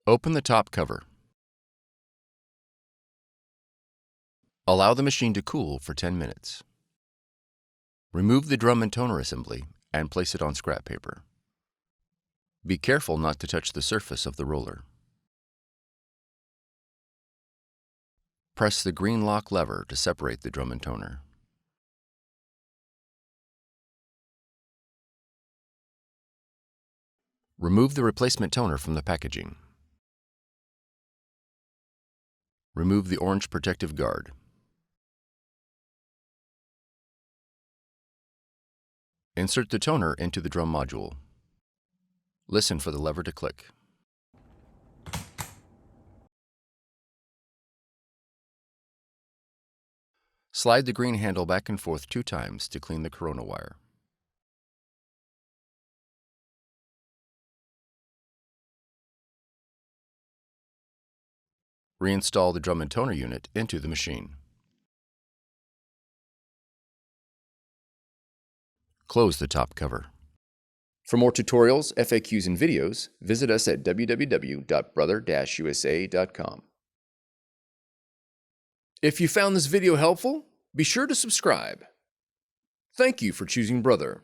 Open the top cover. Allow the machine to cool for 10 minutes. Remove the drum and toner assembly and place it on scrap paper. Be careful not to touch the surface of the roller. Press the green lock lever to separate the drum and toner. Remove the replacement toner from the packaging. Remove the orange protective guard. Insert the toner into the drum module. Listen for the lever to click. Slide the green handle back and forth 2 times to clean the corona wire. Reinstall the drum and toner unit into the machine. Close the top cover. For more tutorials, FAQs, and videos, visit us at www.brother-usa.com. If you found this video helpful, be sure to subscribe. Thank you for choosing Brother.